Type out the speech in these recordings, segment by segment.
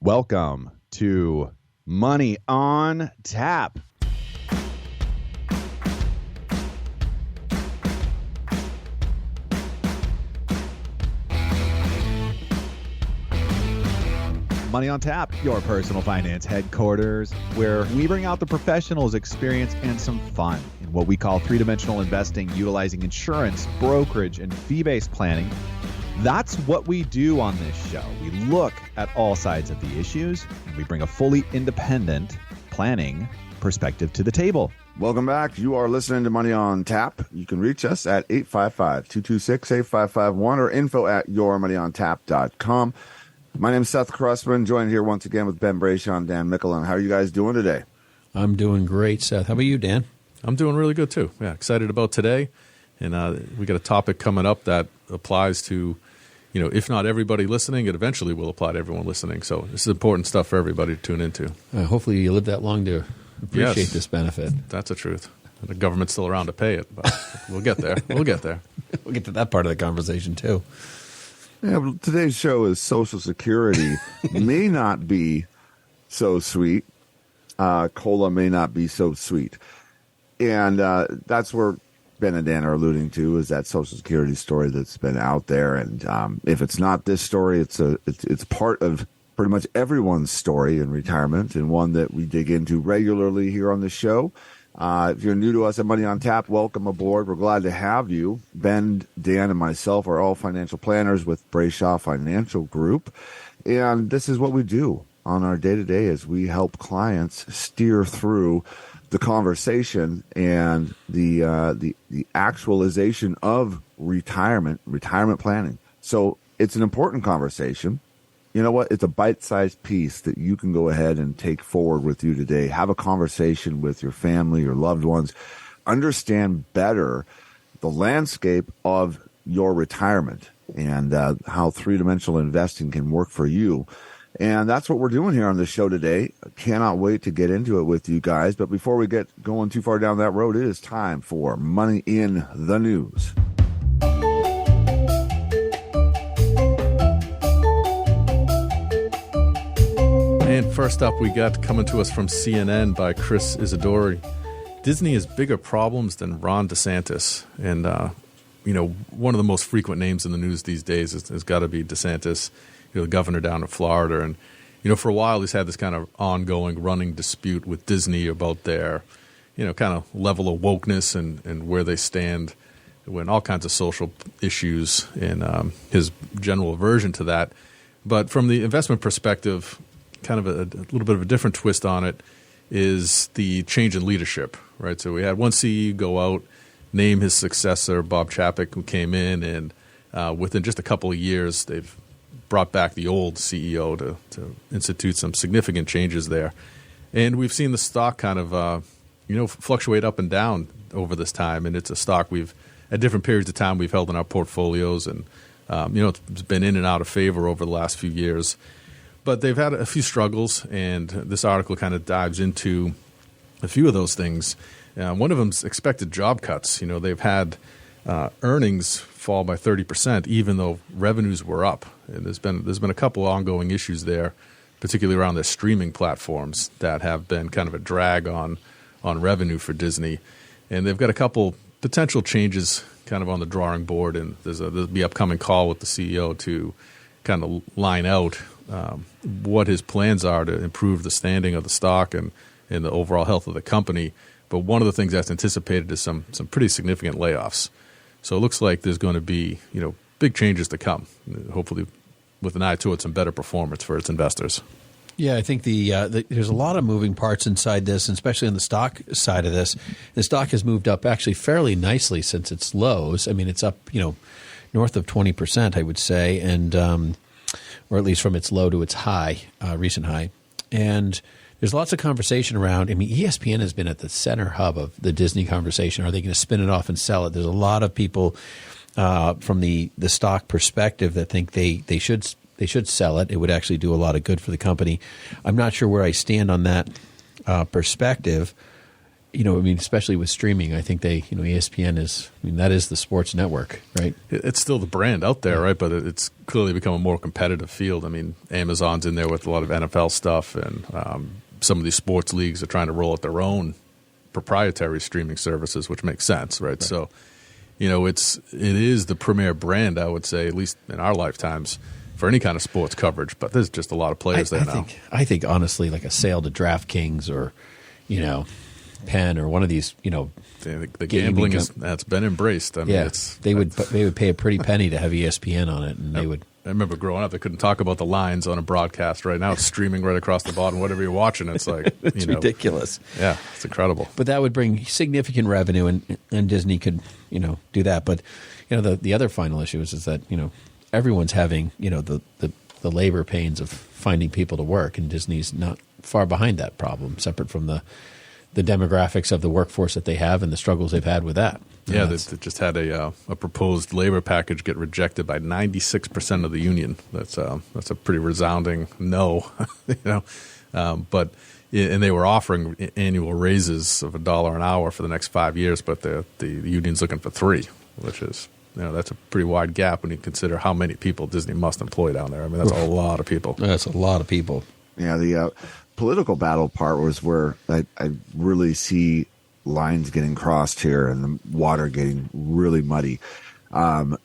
Welcome to Money on Tap. Money on Tap, your personal finance headquarters, where we bring out the professionals' experience and some fun in what we call three-dimensional investing, utilizing insurance, brokerage, and fee-based planning. That's what we do on this show. We look at all sides of the issues, and we bring a fully independent planning perspective to the table. Welcome back. You are listening to Money on Tap. You can reach us at 855-226-8551 or info@yourmoneyontap.com. My name is Seth Krussman, joined here once again with Ben Brayshaw and Dan Mickelin. How are you guys doing today? I'm doing great, Seth. How about you, Dan? I'm doing really good, too. Yeah, excited about today. And we got a topic coming up that applies to, if not everybody listening, it eventually will apply to everyone listening. So this is important stuff for everybody to tune into. Hopefully you live that long to appreciate this benefit. That's the truth. The government's still around to pay it, but we'll get there. We'll get there. We'll get to that part of the conversation, too. Yeah, but today's show is Social Security may not be so sweet. COLA may not be so sweet. And that's where Ben and Dan are alluding to, is that Social Security story that's been out there. And if it's not this story, it's part of pretty much everyone's story in retirement, and one that we dig into regularly here on the show. If you're new to us at Money on Tap, welcome aboard. We're glad to have you. Ben, Dan, and myself are all financial planners with Brayshaw Financial Group. And this is what we do on our day-to-day, as we help clients steer through the conversation and the actualization of retirement planning. So it's an important conversation. You know what? It's a bite-sized piece that you can go ahead and take forward with you today. Have a conversation with your family, your loved ones. Understand better the landscape of your retirement and how three-dimensional investing can work for you. And that's what we're doing here on the show today. Cannot wait to get into it with you guys. But before we get going too far down that road, it is time for Money in the News. And first up, we got coming to us from CNN by Chris Isidori. Disney has bigger problems than Ron DeSantis. And, one of the most frequent names in the news these days has got to be DeSantis, the governor down in Florida. And, for a while, he's had this kind of ongoing running dispute with Disney about their, kind of level of wokeness and where they stand when all kinds of social issues and his general aversion to that. But from the investment perspective, kind of a little bit of a different twist on it is the change in leadership, right? So we had one CEO go out, name his successor, Bob Chapek, who came in, and within just a couple of years, they've brought back the old CEO to institute some significant changes there. And we've seen the stock kind of, fluctuate up and down over this time. And it's a stock at different periods of time, we've held in our portfolios. And, it's been in and out of favor over the last few years. But they've had a few struggles, and this article kind of dives into a few of those things. One of them's expected job cuts. They've had earnings fall by 30%, even though revenues were up. And there's been a couple ongoing issues there, particularly around their streaming platforms that have been kind of a drag on revenue for Disney. And they've got a couple potential changes kind of on the drawing board, and there'll be an upcoming call with the CEO to kind of line out what his plans are to improve the standing of the stock and the overall health of the company. But one of the things that's anticipated is some pretty significant layoffs. So it looks like there's going to be big changes to come, hopefully with an eye towards some better performance for its investors. Yeah, I think there's a lot of moving parts inside this, and especially on the stock side of this. The stock has moved up actually fairly nicely since its lows. I mean, it's up north of 20%, I would say, and or at least from its low to its high, recent high. And there's lots of conversation around. I mean, ESPN has been at the center hub of the Disney conversation. Are they going to spin it off and sell it? There's a lot of people from the stock perspective that think they should sell it. It would actually do a lot of good for the company. I'm not sure where I stand on that perspective. I mean, especially with streaming, I think ESPN is, I mean, that is the sports network, right? It's still the brand out there, right? But it's clearly become a more competitive field. I mean, Amazon's in there with a lot of NFL stuff, and some of these sports leagues are trying to roll out their own proprietary streaming services, which makes sense, right? So, it is the premier brand, I would say, at least in our lifetimes, for any kind of sports coverage. But there's just a lot of players now. I think honestly, like a sale to DraftKings or, Penn or one of these, the gambling that's been embraced. I mean, they would pay a pretty penny to have ESPN on it, and they would. I remember growing up, they couldn't talk about the lines on a broadcast. Right now, it's streaming right across the bottom. Whatever you're watching, it's like it's ridiculous. Yeah, it's incredible. But that would bring significant revenue, and Disney could do that. But the other final issue is that everyone's having the labor pains of finding people to work, and Disney's not far behind that problem, separate from the demographics of the workforce that they have and the struggles they've had with that. Yeah, they just had a proposed labor package get rejected by 96% of the union. That's a pretty resounding no, But they were offering annual raises of $1 an hour for the next 5 years, but the union's looking for $3, which is that's a pretty wide gap when you consider how many people Disney must employ down there. I mean, that's a lot of people. That's a lot of people. Yeah, the political battle part was where I really see lines getting crossed here and the water getting really muddy.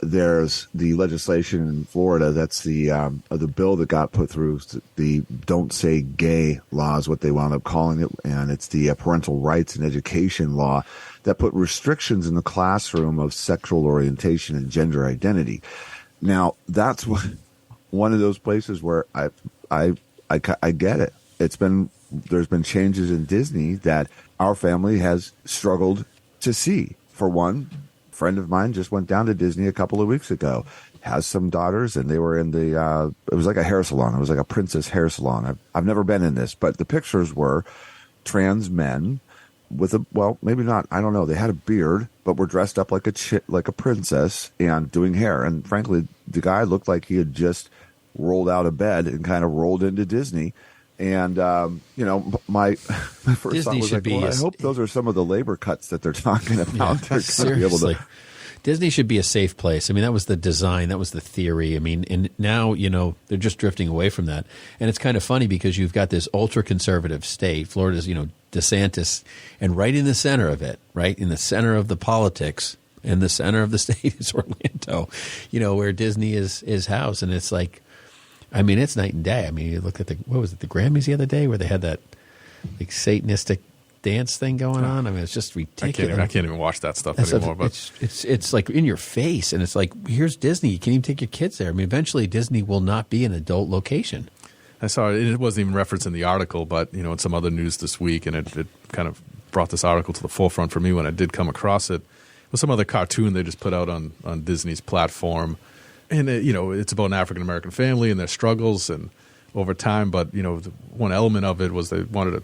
There's the legislation in Florida that's the bill that got put through, the Don't Say Gay law is what they wound up calling it, and it's the parental rights and education law that put restrictions in the classroom of sexual orientation and gender identity. Now, that's one of those places where I get it. There's been changes in Disney that our family has struggled to see. For one, a friend of mine just went down to Disney a couple of weeks ago, has some daughters, and they were in it was like a hair salon. It was like a princess hair salon. I've never been in this, but the pictures were trans men with maybe not, I don't know. They had a beard, but were dressed up like a princess and doing hair. And frankly, the guy looked like he had just rolled out of bed and kind of rolled into Disney. And, my first Disney thought was I hope those are some of the labor cuts that they're talking about. Yeah, seriously. Disney should be a safe place. I mean, that was the design. That was the theory. I mean, and now, they're just drifting away from that. And it's kind of funny because you've got this ultra-conservative state, Florida's, DeSantis, and right in the center of it, right, in the center of the politics, in the center of the state is Orlando, where Disney is housed. And it's like, I mean, it's night and day. I mean, you look at the Grammys the other day where they had that like Satanistic dance thing going on. I mean, it's just ridiculous. I can't even watch that stuff anymore. But it's like in your face, and it's like, here's Disney. You can't even take your kids there. I mean, eventually Disney will not be an adult location. I saw it wasn't even referenced in the article, but in some other news this week, and it kind of brought this article to the forefront for me when I did come across it. It was some other cartoon they just put out on Disney's platform. And, it's about an African-American family and their struggles and over time. But, one element of it was they wanted to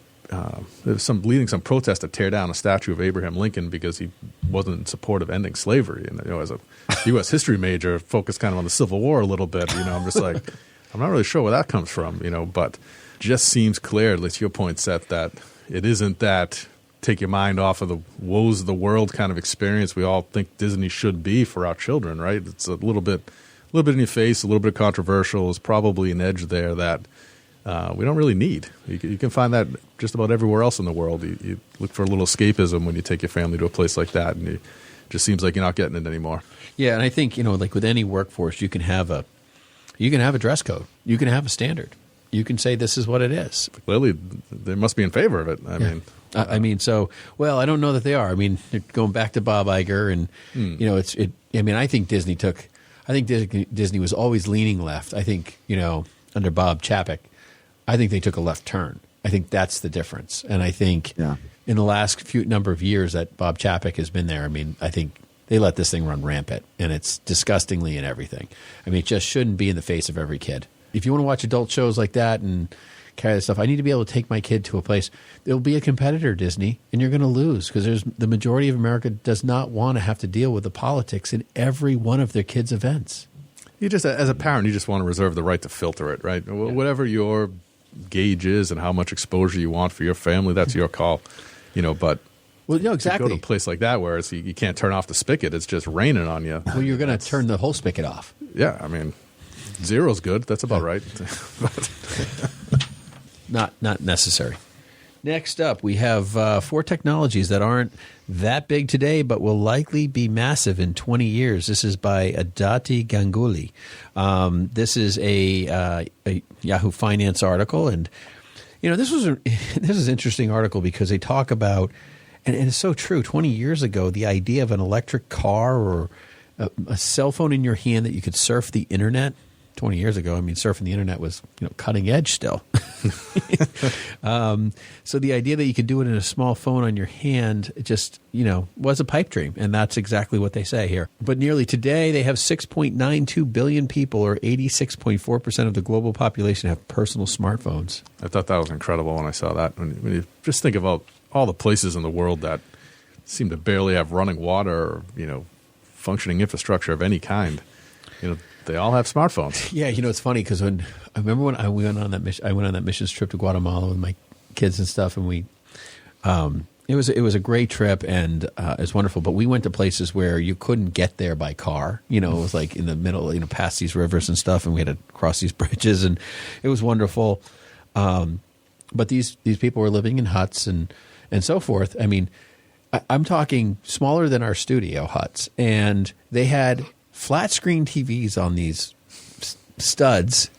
there was leading some protest to tear down a statue of Abraham Lincoln because he wasn't in support of ending slavery. And, as a U.S. history major, focused kind of on the Civil War a little bit, I'm just like, I'm not really sure where that comes from, but just seems clear, at least your point, Seth, that it isn't that take your mind off of the woes of the world kind of experience we all think Disney should be for our children, right? It's a little bit in your face, a little bit controversial. There's probably an edge there that we don't really need. You can find that just about everywhere else in the world. You look for a little escapism when you take your family to a place like that, and it just seems like you're not getting it anymore. Yeah, and I think like with any workforce, you can have a dress code, you can have a standard, you can say this is what it is. Clearly, they must be in favor of it. I mean, I don't know that they are. I mean, going back to Bob Iger, and I think Disney was always leaning left. I think, under Bob Chapek, I think they took a left turn. I think that's the difference. And I think in the last number of years that Bob Chapek has been there, I mean, I think they let this thing run rampant, and it's disgustingly in everything. I mean, it just shouldn't be in the face of every kid. If you want to watch adult shows like that and carry this stuff, I need to be able to take my kid to a place. There'll be a competitor, Disney, and you're going to lose because the majority of America does not want to have to deal with the politics in every one of their kids' events. You just, as a parent, you just want to reserve the right to filter it, right? Yeah. Whatever your gauge is and how much exposure you want for your family, that's your call. But Well, no, You exactly. go to a place like that where you can't turn off the spigot; it's just raining on you. Well, you're going to turn the whole spigot off. Yeah, I mean, zero's good. That's about right. Not necessary. Next up, we have 4 technologies that aren't that big today, but will likely be massive in 20 years. This is by Aditi Ganguly. This is a Yahoo Finance article, and this is an interesting article because they talk about, and it's so true. 20 years ago, the idea of an electric car or a cell phone in your hand that you could surf the internet. 20 years ago, I mean, surfing the internet was cutting edge still. So the idea that you could do it in a small phone on your hand just was a pipe dream, and that's exactly what they say here. But nearly today, they have 6.92 billion people, or 86.4% of the global population, have personal smartphones. I thought that was incredible when I saw that. When you just think about all the places in the world that seem to barely have running water or functioning infrastructure of any kind, they all have smartphones. Yeah, it's funny because I remember when I went on that mission. I went on that missions trip to Guatemala with my kids and stuff, and we it was a great trip, and it was wonderful. But we went to places where you couldn't get there by car. It was like in the middle, past these rivers and stuff, and we had to cross these bridges, and it was wonderful. But these people were living in huts and so forth. I mean, I'm talking smaller than our studio huts, and they had flat screen TVs on these studs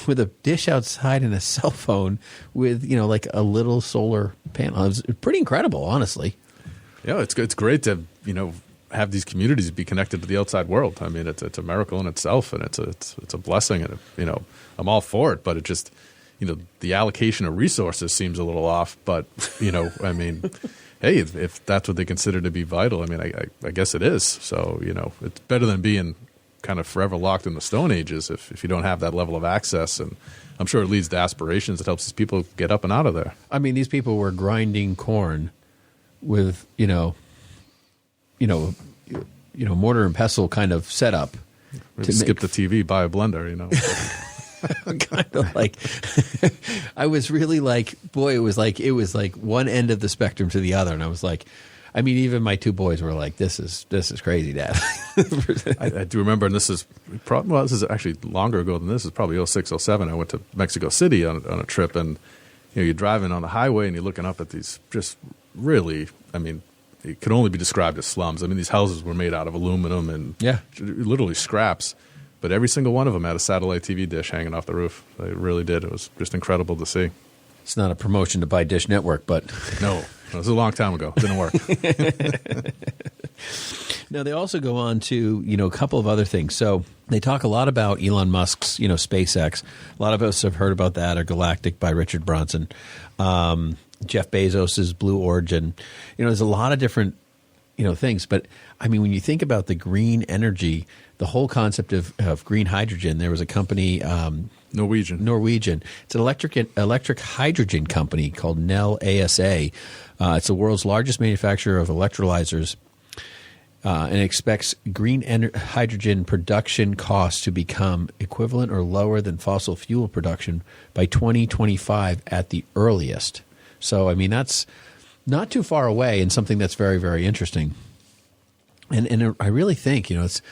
with a dish outside and a cell phone with, like a little solar panel. It was pretty incredible, honestly. Yeah, it's great to, have these communities be connected to the outside world. I mean, it's a miracle in itself, and it's a blessing, and I'm all for it, but it just, the allocation of resources seems a little off, but, I mean, hey, if that's what they consider to be vital, I mean, I guess it is. So, it's better than being kind of forever locked in the Stone Ages if you don't have that level of access. And I'm sure it leads to aspirations. It helps these people get up and out of there. I mean, these people were grinding corn with, mortar and pestle kind of setup. Skip the TV, buy a blender, Kind of like, I was really like, boy, it was like one end of the spectrum to the other, and I was like, I mean, even my 2 boys were like, "This is crazy, Dad." I do remember, and this is actually longer ago than this. Is probably 06, 07. I went to Mexico City on a trip, and you're driving on the highway, and you're looking up at these just really, I mean, it could only be described as slums. I mean, these houses were made out of aluminum and literally scraps. But every single one of them had a satellite TV dish hanging off the roof. They really did. It was just incredible to see. It's not a promotion to buy Dish Network, but no, it was a long time ago. It didn't work. Now, they also go on to, a couple of other things. So they talk a lot about Elon Musk's, SpaceX. A lot of us have heard about that, or Galactic by Richard Branson. Jeff Bezos's Blue Origin. There's a lot of different, things. But, I mean, when you think about the green energy, the whole concept of green hydrogen, there was a company Norwegian. It's an electric hydrogen company called Nel ASA. It's the world's largest manufacturer of electrolyzers, and expects green hydrogen production costs to become equivalent or lower than fossil fuel production by 2025 at the earliest. So, I mean, that's not too far away, and something that's very, very interesting. And I really think, I was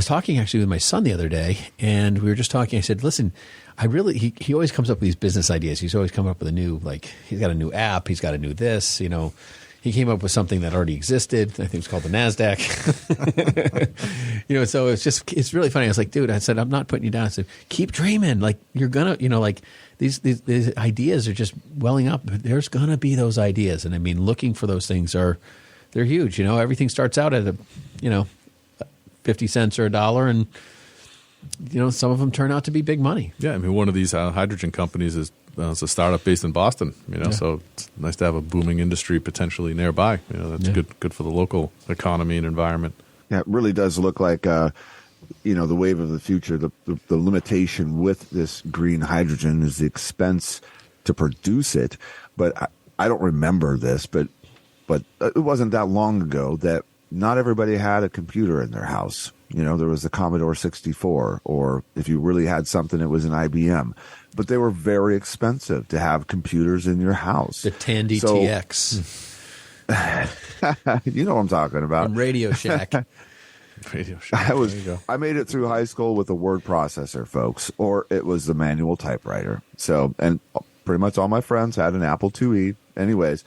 talking actually with my son the other day, and we were just talking. I said, listen, he always comes up with these business ideas. He's always coming up with a new, he's got a new app. He's got a new this, He came up with something that already existed. I think it's called the NASDAQ. So it's really funny. I was like, dude, I said, I'm not putting you down. I said, keep dreaming. Like, you're going to, these ideas are just welling up. There's going to be those ideas. And I mean, looking for those things they're huge. Everything starts out at 50 cents or $1, and some of them turn out to be big money. Yeah, I mean, one of these hydrogen companies is it's a startup based in Boston. So it's nice to have a booming industry potentially nearby. That's good for the local economy and environment. Yeah, it really does look like the wave of the future. The limitation with this green hydrogen is the expense to produce it. But I don't remember this, but it wasn't that long ago that not everybody had a computer in their house. There was the Commodore 64, or if you really had something, it was an IBM. But they were very expensive to have computers in your house. The Tandy TX. You know what I'm talking about. From Radio Shack. Radio show. There you go. I made it through high school with a word processor, folks, or it was the manual typewriter. So, and pretty much all my friends had an Apple IIe. Anyways,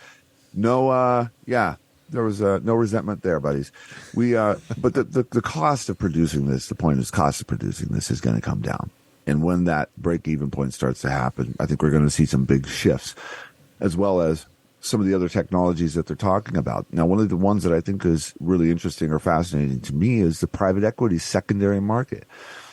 there was no resentment there, buddies. But the cost of producing this, the point is, cost of producing this is going to come down. And when that break-even point starts to happen, I think we're going to see some big shifts, as well as some of the other technologies that they're talking about. Now, one of the ones that I think is really interesting or fascinating to me is the private equity secondary market.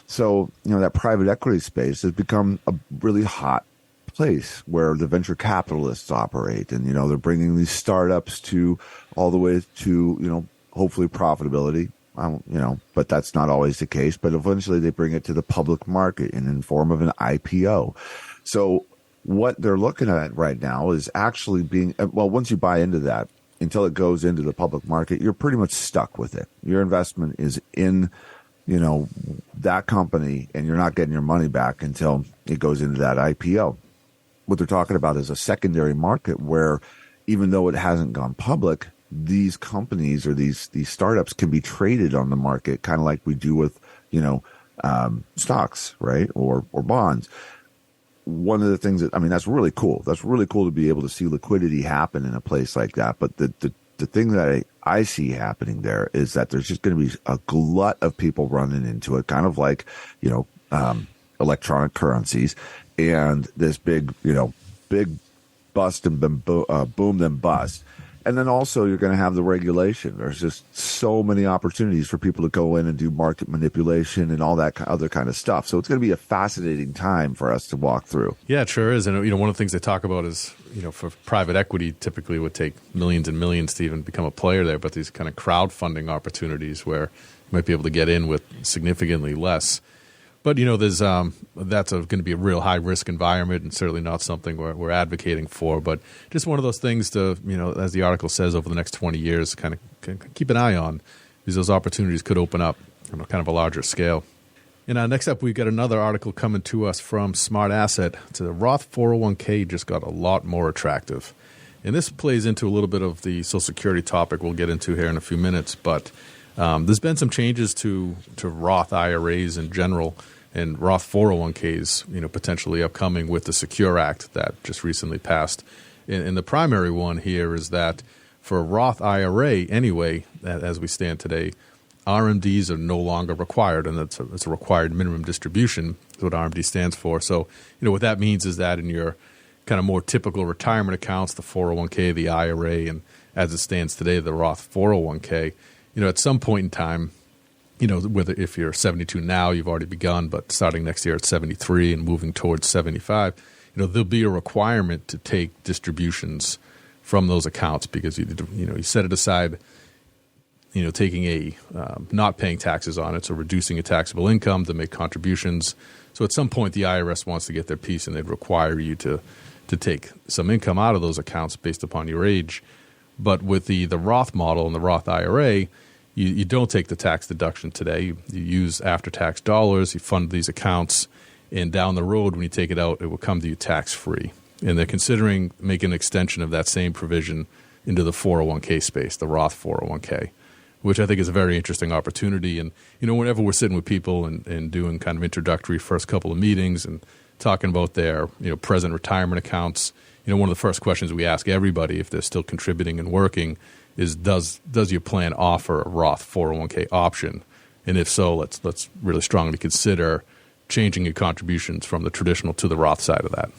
So, that private equity space has become a really hot place where the venture capitalists operate. And, they're bringing these startups to all the way to, hopefully profitability. But that's not always the case. But eventually they bring it to the public market in the form of an IPO. So what they're looking at right now is actually once you buy into that, until it goes into the public market, you're pretty much stuck with it. Your investment is in, that company, and you're not getting your money back until it goes into that IPO. What they're talking about is a secondary market where, even though it hasn't gone public, these companies or these startups can be traded on the market, kind of like we do with, stocks, right? Or bonds. One of the things that's really cool. That's really cool to be able to see liquidity happen in a place like that. But the thing that I see happening there is that there's just going to be a glut of people running into it, kind of like, electronic currencies, and this big bust and boom then bust. And then also you're going to have the regulation. There's just so many opportunities for people to go in and do market manipulation and all that other kind of stuff. So it's going to be a fascinating time for us to walk through. Yeah, it sure is. And, one of the things they talk about is, for private equity, typically it would take millions and millions to even become a player there. But these kind of crowdfunding opportunities where you might be able to get in with significantly less. But, there's that's going to be a real high-risk environment, and certainly not something we're advocating for. But just one of those things to, as the article says, over the next 20 years, kind of keep an eye on, because those opportunities could open up on a kind of a larger scale. And next up, we've got another article coming to us from Smart Asset. The Roth 401k just got a lot more attractive. And this plays into a little bit of the Social Security topic we'll get into here in a few minutes. But there's been some changes to Roth IRAs in general, and Roth 401ks, potentially upcoming with the Secure Act that just recently passed. And the primary one here is that for a Roth IRA, anyway, as we stand today, RMDs are no longer required, and it's a required minimum distribution is what RMD stands for. So, what that means is that in your kind of more typical retirement accounts, the 401k, the IRA, and as it stands today, the Roth 401k, at some point in time, whether if you're 72 now, you've already begun, but starting next year at 73 and moving towards 75, there'll be a requirement to take distributions from those accounts because you set it aside, taking a not paying taxes on it, so reducing a taxable income to make contributions. So at some point, the IRS wants to get their piece, and they'd require you to take some income out of those accounts based upon your age. But with the Roth model and the Roth IRA, you don't take the tax deduction today. You use after-tax dollars. You fund these accounts, and down the road, when you take it out, it will come to you tax-free. And they're considering making an extension of that same provision into the 401k space, the Roth 401k, which I think is a very interesting opportunity. And, whenever we're sitting with people and doing kind of introductory first couple of meetings and talking about their, present retirement accounts, one of the first questions we ask everybody if they're still contributing and working is does your plan offer a Roth 401k option? And if so, let's really strongly consider changing your contributions from the traditional to the Roth side of that.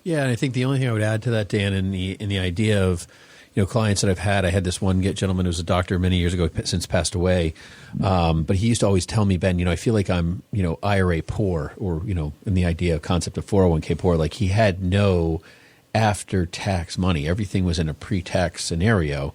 Yeah, and I think the only thing I would add to that, Dan, in the idea of clients that I've had, I had this one gentleman who was a doctor many years ago, since passed away, but he used to always tell me, Ben, I feel like I'm IRA poor, or in the idea of concept of 401k poor, like he had no after-tax money. Everything was in a pre-tax scenario.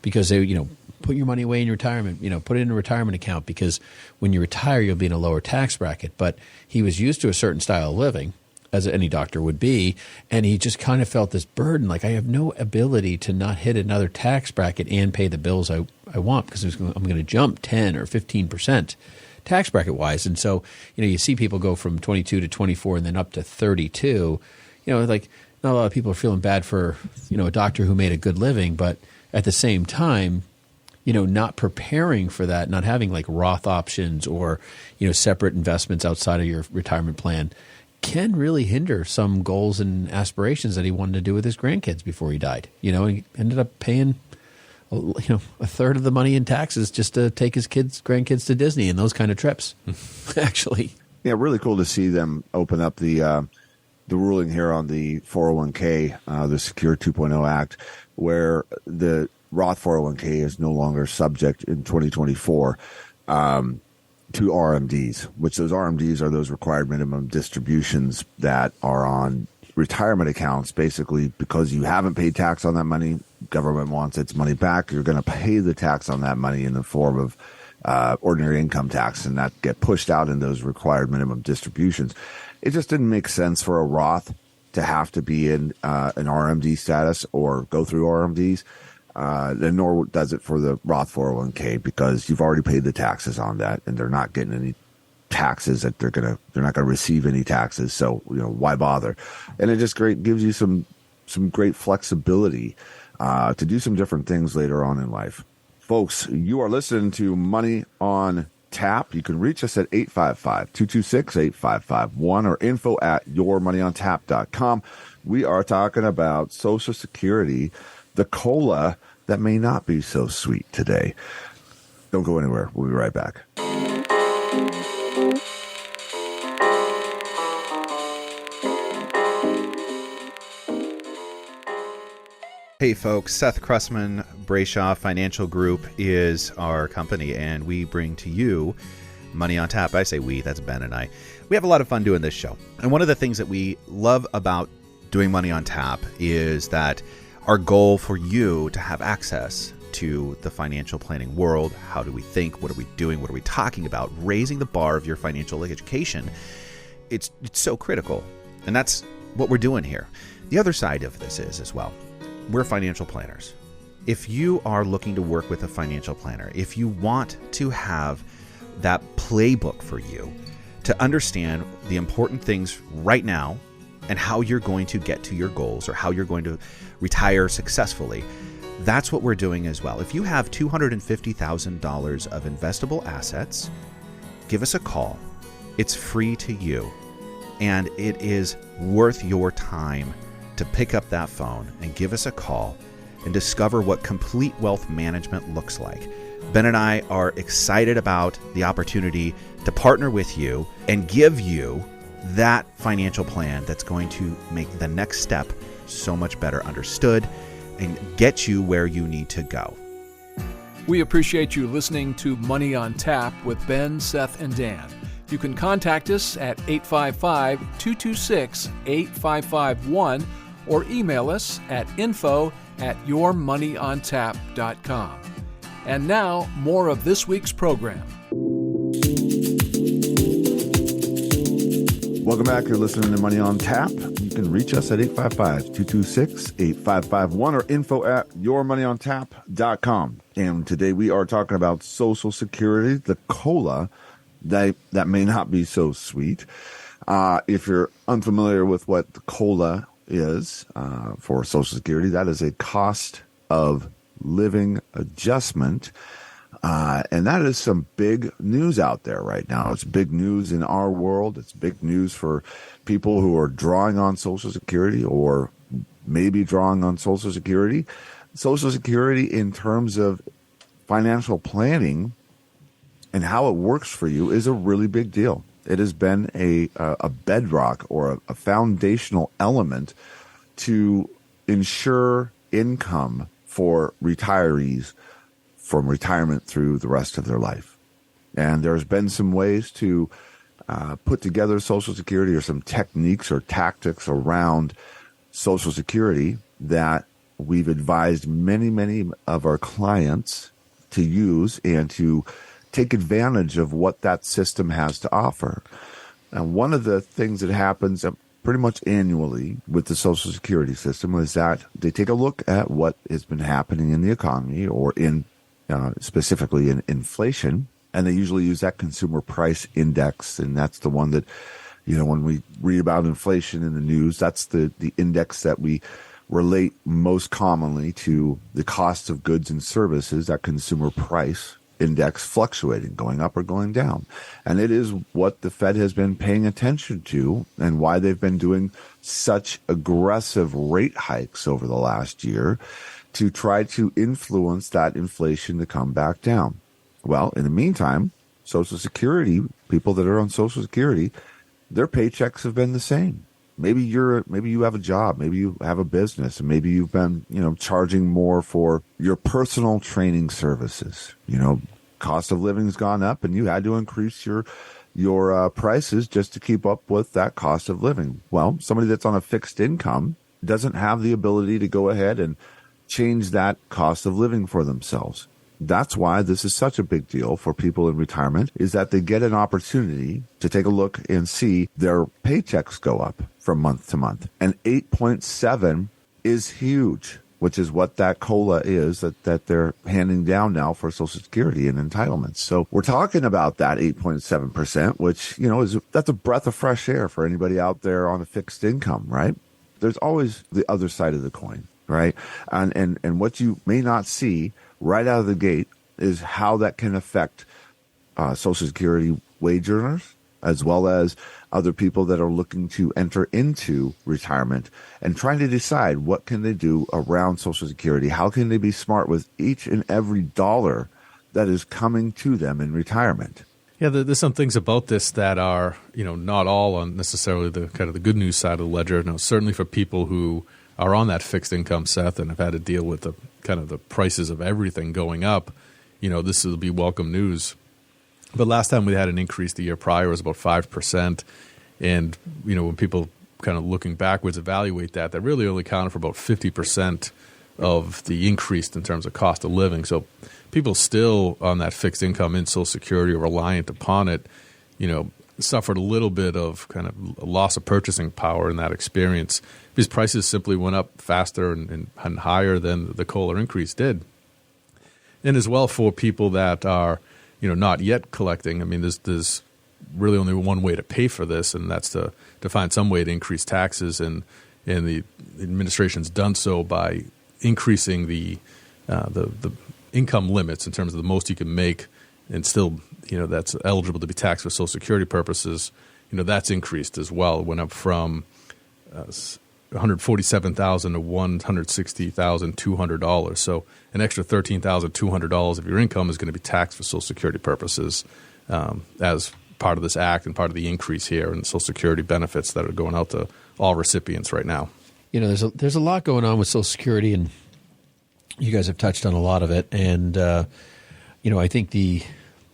Because they, put your money away in your retirement, put it in a retirement account, because when you retire, you'll be in a lower tax bracket. But he was used to a certain style of living, as any doctor would be, and he just kind of felt this burden, like I have no ability to not hit another tax bracket and pay the bills I want, because I'm going to jump 10 or 15% tax bracket wise. And so, you see people go from 22 to 24 and then up to 32, like not a lot of people are feeling bad for, a doctor who made a good living, but at the same time, not preparing for that, not having like Roth options or, separate investments outside of your retirement plan can really hinder some goals and aspirations that he wanted to do with his grandkids before he died. He ended up paying, a third of the money in taxes just to take his grandkids to Disney and those kind of trips, actually. Yeah, really cool to see them open up the ruling here on the 401k, the Secure 2.0 Act, where the Roth 401k is no longer subject in 2024 to RMDs, which those RMDs are those required minimum distributions that are on retirement accounts. Basically, because you haven't paid tax on that money, government wants its money back. You're going to pay the tax on that money in the form of ordinary income tax, and that get pushed out in those required minimum distributions. It just didn't make sense for a Roth to have to be in an RMD status or go through RMDs. Nor does it for the Roth 401k, because you've already paid the taxes on that, and they're not getting any taxes that they're not going to receive any taxes. So why bother? And it just gives you some great flexibility to do some different things later on in life. Folks, you are listening to Money on Tap. You can reach us at 855-226-8551 or info@yourmoneyontap.com. We are talking about Social Security, the COLA that may not be so sweet today. Don't go anywhere. We'll be right back. Hey folks, Seth Krussman, Brayshaw Financial Group is our company, and we bring to you Money on Tap. I say we, that's Ben and I. We have a lot of fun doing this show. And one of the things that we love about doing Money on Tap is that our goal for you to have access to the financial planning world. How do we think? What are we doing? What are we talking about? Raising the bar of your financial education. It's so critical. And that's what we're doing here. The other side of this is as well, we're financial planners. If you are looking to work with a financial planner, if you want to have that playbook for you to understand the important things right now and how you're going to get to your goals or how you're going to retire successfully, that's what we're doing as well. If you have $250,000 of investable assets, give us a call. It's free to you, and it is worth your time to pick up that phone and give us a call and discover what complete wealth management looks like. Ben and I are excited about the opportunity to partner with you and give you that financial plan that's going to make the next step so much better understood and get you where you need to go. We appreciate you listening to Money on Tap with Ben, Seth, and Dan. You can contact us at 855-226-8551 or email us at info@yourmoneyontap.com. And now, more of this week's program. Welcome back. You're listening to Money on Tap. You can reach us at 855-226-8551 or info@yourmoneyontap.com. And today we are talking about Social Security, the COLA, that may not be so sweet. If you're unfamiliar with what the COLA is for Social Security, that is a cost of living adjustment. And that is some big news out there right now. It's big news in our world. It's big news for people who are drawing on Social Security or maybe drawing on Social Security. Social Security, in terms of financial planning and how it works for you, is a really big deal. It has been a bedrock or a foundational element to ensure income for retirees from retirement through the rest of their life. And there's been some ways to put together Social Security, or some techniques or tactics around Social Security that we've advised many, many of our clients to use and to take advantage of what that system has to offer. And one of the things that happens pretty much annually with the Social Security system is that they take a look at what has been happening in the economy, or in specifically in inflation, and they usually use that consumer price index, and that's the one that, when we read about inflation in the news, that's the index that we relate most commonly to the cost of goods and services, that consumer price index fluctuating, going up or going down. And it is what the Fed has been paying attention to and why they've been doing such aggressive rate hikes over the last year to try to influence that inflation to come back down. Well, in the meantime, Social Security, people that are on Social Security, their paychecks have been the same. Maybe you have a job, maybe you have a business, and maybe you've been, charging more for your personal training services. Cost of living's gone up, and you had to increase your prices just to keep up with that cost of living. Well, somebody that's on a fixed income doesn't have the ability to go ahead and change that cost of living for themselves. That's why this is such a big deal for people in retirement, is that they get an opportunity to take a look and see their paychecks go up from month to month. And 8.7 is huge, which is what that COLA is that they're handing down now for Social Security and entitlements. So we're talking about that 8.7%, which, that's a breath of fresh air for anybody out there on a fixed income, right? There's always the other side of the coin, right? And what you may not see right out of the gate is how that can affect Social Security wage earners, as well as other people that are looking to enter into retirement and trying to decide what can they do around Social Security. How can they be smart with each and every dollar that is coming to them in retirement? Yeah, there's some things about this that are, not all on necessarily the kind of the good news side of the ledger. No, certainly for people who are on that fixed income, Seth, and have had to deal with the kind of the prices of everything going up, this will be welcome news. But last time we had an increase the year prior was about 5%. And, when people kind of looking backwards evaluate that really only accounted for about 50% of the increase in terms of cost of living. So people still on that fixed income in Social Security are reliant upon it, suffered a little bit of kind of a loss of purchasing power in that experience because prices simply went up faster and higher than the COLA increase did. And as well for people that are, not yet collecting, I mean, there's really only one way to pay for this, and that's to find some way to increase taxes. And the administration's done so by increasing the income limits in terms of the most you can make and still, that's eligible to be taxed for Social Security purposes. That's increased as well. It went up from $147,000 to $160,200. So an extra $13,200 of your income is going to be taxed for Social Security purposes as part of this act and part of the increase here in Social Security benefits that are going out to all recipients right now. There's a lot going on with Social Security, and you guys have touched on a lot of it. And I think the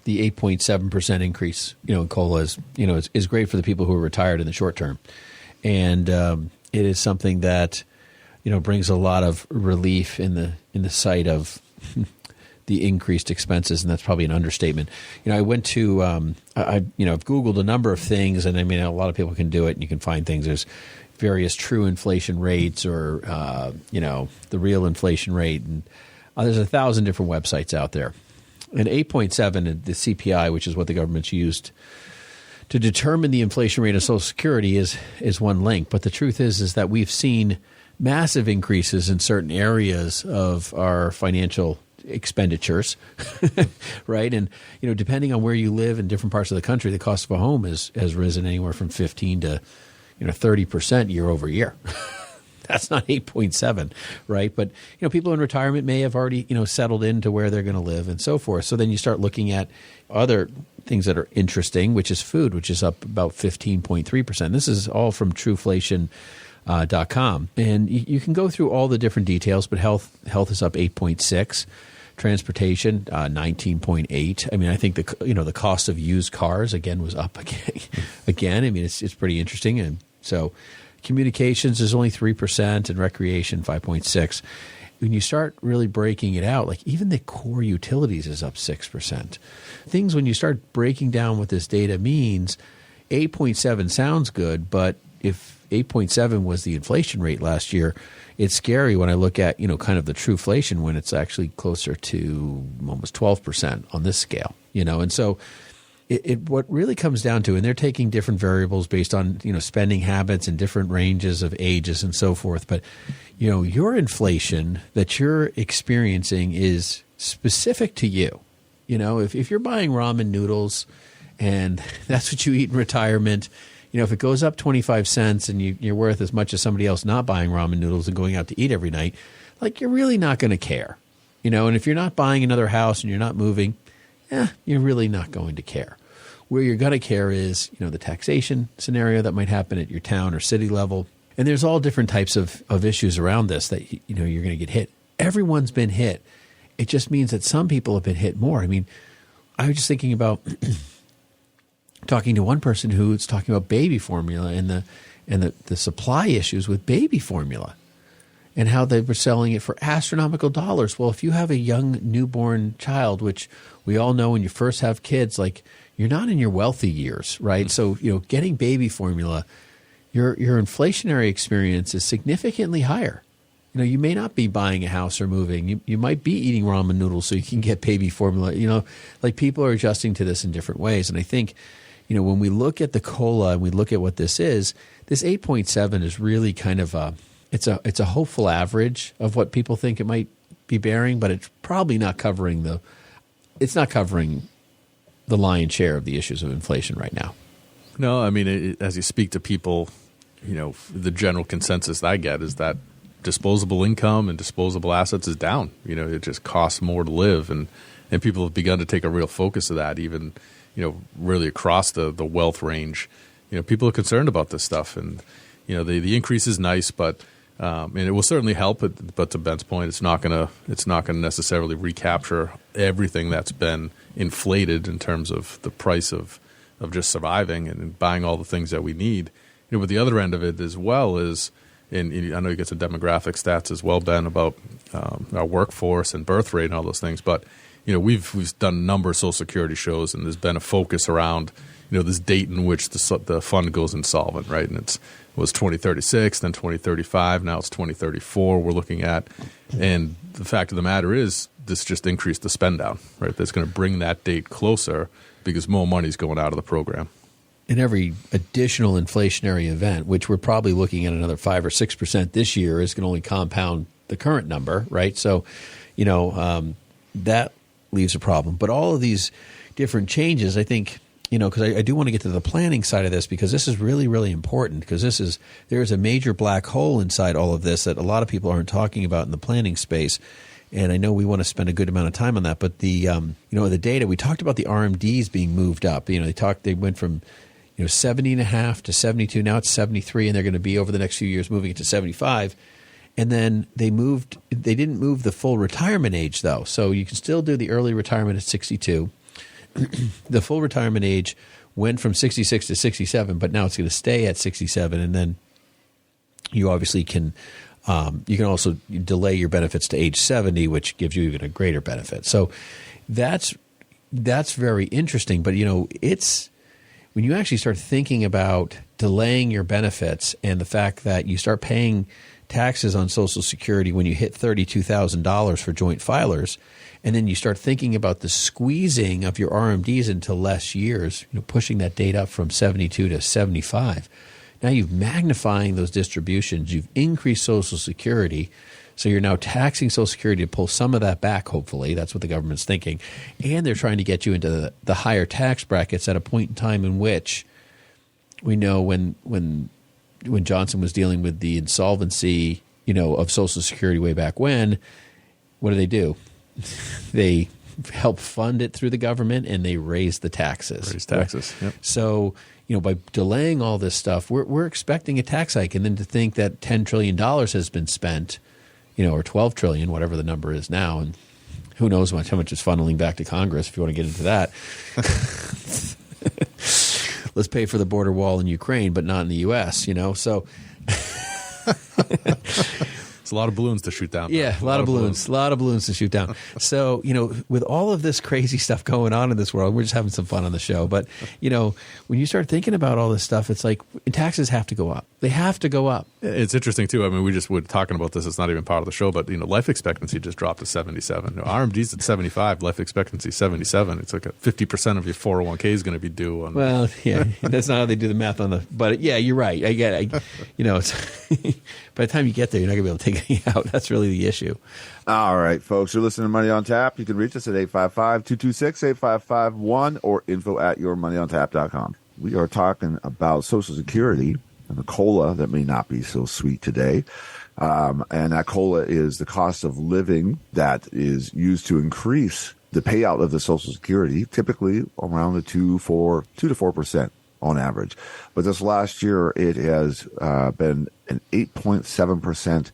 8.7% increase, in COLA is great for the people who are retired in the short term, and it is something that brings a lot of relief in the sight of the increased expenses, and that's probably an understatement. I went to I've Googled a number of things, and I mean a lot of people can do it, and you can find things. There's various true inflation rates, or the real inflation rate, and there's 1,000 different websites out there. And 8.7, the CPI, which is what the government's used to determine the inflation rate of Social Security, is one link. But the truth is that we've seen massive increases in certain areas of our financial expenditures, right? And depending on where you live in different parts of the country, the cost of a home has risen anywhere from 15 to 30% year over year. That's not 8.7, right? But people in retirement may have already settled into where they're going to live and so forth. So then you start looking at other things that are interesting, which is food, which is up about 15.3%. This is all from trueflation.com, and you can go through all the different details. But health is up 8.6, transportation 19.8. I mean, I think the cost of used cars again was up again. I mean, it's pretty interesting, and so. Communications is only 3%, and recreation 5.6%. When you start really breaking it out, like even the core utilities is up 6%. Things when you start breaking down what this data means, 8.7 sounds good, but if 8.7 was the inflation rate last year, it's scary when I look at kind of the trueflation when it's actually closer to almost 12% on this scale. And so what really comes down to, and they're taking different variables based on, spending habits and different ranges of ages and so forth. But, your inflation that you're experiencing is specific to you. If you're buying ramen noodles and that's what you eat in retirement, if it goes up 25 cents and you're worth as much as somebody else not buying ramen noodles and going out to eat every night, you're really not going to care. And if you're not buying another house and you're not moving, you're really not going to care. Where you're going to care is, the taxation scenario that might happen at your town or city level. And there's all different types of issues around this that, you're going to get hit. Everyone's been hit. It just means that some people have been hit more. I mean, I was just thinking about talking to one person who's talking about baby formula and the supply issues with baby formula and how they were selling it for astronomical dollars. Well, if you have a young newborn child, which we all know when you first have kids, you're not in your wealthy years, right? So, getting baby formula, your inflationary experience is significantly higher. You may not be buying a house or moving. You might be eating ramen noodles so you can get baby formula. People are adjusting to this in different ways. And I think, when we look at the COLA and we look at what this is, this 8.7 is really kind of it's a hopeful average of what people think it might be bearing, but it's probably not covering the lion's share of the issues of inflation right now. No, I mean, as you speak to people, the general consensus that I get is that disposable income and disposable assets is down. It just costs more to live, and people have begun to take a real focus of that, even really across the wealth range. People are concerned about this stuff, and the increase is nice, but and it will certainly help. But to Ben's point, it's not going to necessarily recapture everything that's been inflated in terms of the price of just surviving and buying all the things that we need. But the other end of it as well is, and I know you get some demographic stats as well, Ben, about our workforce and birth rate and all those things. But we've done a number of Social Security shows, and there's been a focus around this date in which the fund goes insolvent, right? And it was 2036, then 2035, now it's 2034 we're looking at. And the fact of the matter is, this just increased the spend down, right? That's going to bring that date closer because more money is going out of the program. And every additional inflationary event, which we're probably looking at another 5 or 6% this year, is going to only compound the current number, right? So, that leaves a problem. But all of these different changes, I think, because I do want to get to the planning side of this, because this is really, really important, because there is a major black hole inside all of this that a lot of people aren't talking about in the planning space. And I know we want to spend a good amount of time on that. But the data, we talked about the RMDs being moved up. They went from 70.5 to 72. Now it's 73, and they're going to be over the next few years moving it to 75. And then they didn't move the full retirement age, though. So you can still do the early retirement at 62. The full retirement age went from 66 to 67, but now it's going to stay at 67. And then you obviously can also delay your benefits to age 70, which gives you even a greater benefit. So that's very interesting. But, it's when you actually start thinking about delaying your benefits and the fact that you start paying taxes on Social Security when you hit $32,000 for joint filers, and then you start thinking about the squeezing of your RMDs into less years, pushing that date up from 72 to 75. Now you've magnifying those distributions. You've increased Social Security. So you're now taxing Social Security to pull some of that back, hopefully. That's what the government's thinking. And they're trying to get you into the higher tax brackets at a point in time in which we know when Johnson was dealing with the insolvency, of Social Security way back when, what do? They help fund it through the government, and they raise the taxes. Yep. So, by delaying all this stuff, we're expecting a tax hike. And then to think that $10 trillion has been spent, or $12 trillion, whatever the number is now, and who knows how much is funneling back to Congress if you want to get into that. Let's pay for the border wall in Ukraine, but not in the U.S., So it's a lot of balloons to shoot down. Yeah, a lot of balloons to shoot down. So, with all of this crazy stuff going on in this world, we're just having some fun on the show. But, when you start thinking about all this stuff, it's like taxes have to go up. They have to go up. It's interesting, too. I mean, we just were talking about this. It's not even part of the show, but, life expectancy just dropped to 77. RMDs at 75, life expectancy 77. It's like 50% of your 401k is going to be due. Well, yeah, that's not how they do the math on the. But yeah, you're right. I get it. It's by the time you get there, you're not going to be able to take anything out. That's really the issue. All right, folks, you're listening to Money on Tap. You can reach us at 855-226-8551 or info@yourmoneyontap.com. We are talking about Social Security and the COLA that may not be so sweet today. And that COLA is the cost of living that is used to increase the payout of the Social Security, typically around the 2 to 4% on average. But this last year, it has been an 8.7%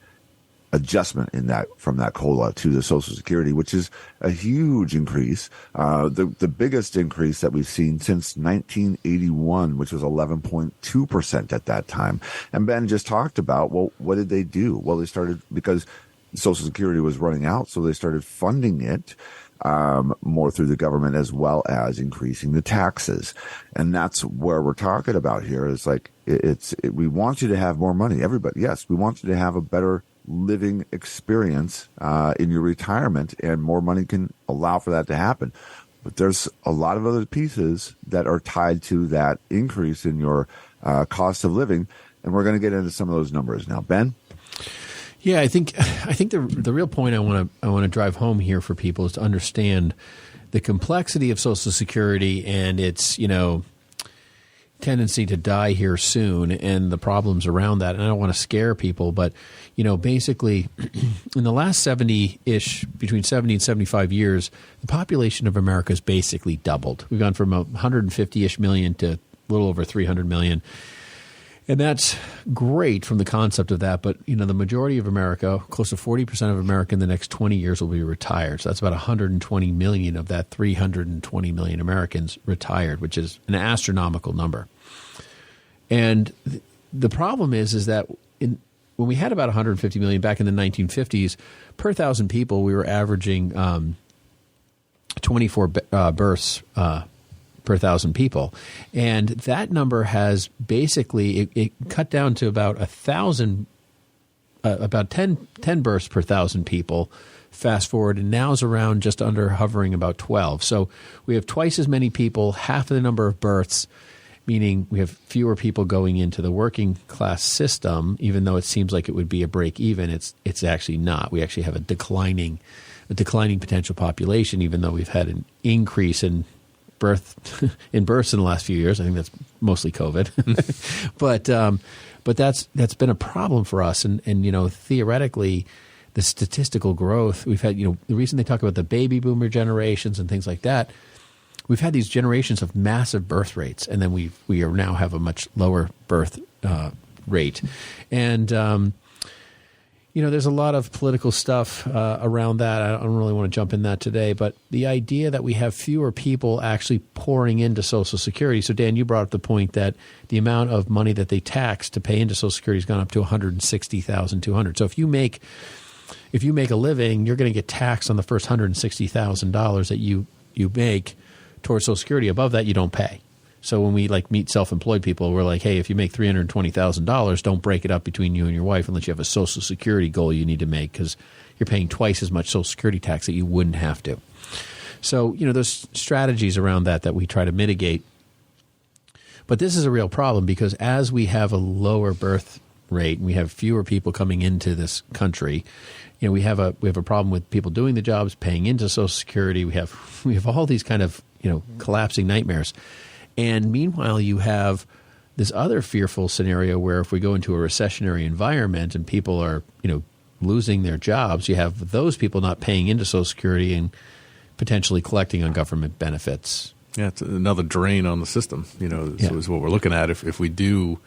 adjustment from that COLA to the Social Security, which is a huge increase. The biggest increase that we've seen since 1981, which was 11.2% at that time. And Ben just talked about, well, what did they do? Well, they started, because Social Security was running out, so they started funding it more through the government, as well as increasing the taxes. And that's where we're talking about here. It's like, we want you to have more money. Everybody, yes, we want you to have a better living experience in your retirement, and more money can allow for that to happen. But there's a lot of other pieces that are tied to that increase in your cost of living, and we're going to get into some of those numbers now. Ben? Yeah, I think the real point I want to drive home here for people is to understand the complexity of Social Security and its tendency to die here soon, and the problems around that. And I don't want to scare people, but basically, in the last between 70 and 75 years, the population of America has basically doubled. We've gone from 150-ish million to a little over 300 million. And that's great from the concept of that. But, the majority of America, close to 40% of America in the next 20 years will be retired. So that's about 120 million of that 320 million Americans retired, which is an astronomical number. And the problem is that when we had about 150 million back in the 1950s, per 1,000 people, we were averaging 24 births per 1,000 people. And that number has basically, it cut down to about 1,000, about 10 births per 1,000 people, fast forward, and now is around just under hovering about 12. So we have twice as many people, half of the number of births, meaning we have fewer people going into the working class system, even though it seems like it would be a break even. It's actually not. We actually have a declining potential population, even though we've had an increase in births in the last few years. I think that's mostly COVID, but that's been a problem for us. And theoretically, the statistical growth we've had. The reason they talk about the baby boomer generations and things like that, we've had these generations of massive birth rates, and then we now have a much lower birth rate, and there's a lot of political stuff around that. I don't really want to jump in that today, but the idea that we have fewer people actually pouring into Social Security. So, Dan, you brought up the point that the amount of money that they tax to pay into Social Security has gone up to $160,200. So if you make a living, you're going to get taxed on the first $160,000 that you make towards Social Security. Above that, you don't pay. So when we meet self-employed people, we're like, hey, if you make $320,000, don't break it up between you and your wife unless you have a Social Security goal you need to make, because you're paying twice as much Social Security tax that you wouldn't have to. So, there's strategies around that we try to mitigate. But this is a real problem, because as we have a lower birth rate and we have fewer people coming into this country, we have a problem with people doing the jobs, paying into Social Security. We have all these kind of collapsing nightmares. And meanwhile, you have this other fearful scenario where if we go into a recessionary environment and people are, losing their jobs, you have those people not paying into Social Security and potentially collecting on government benefits. Yeah, it's another drain on the system, is what we're looking at if we do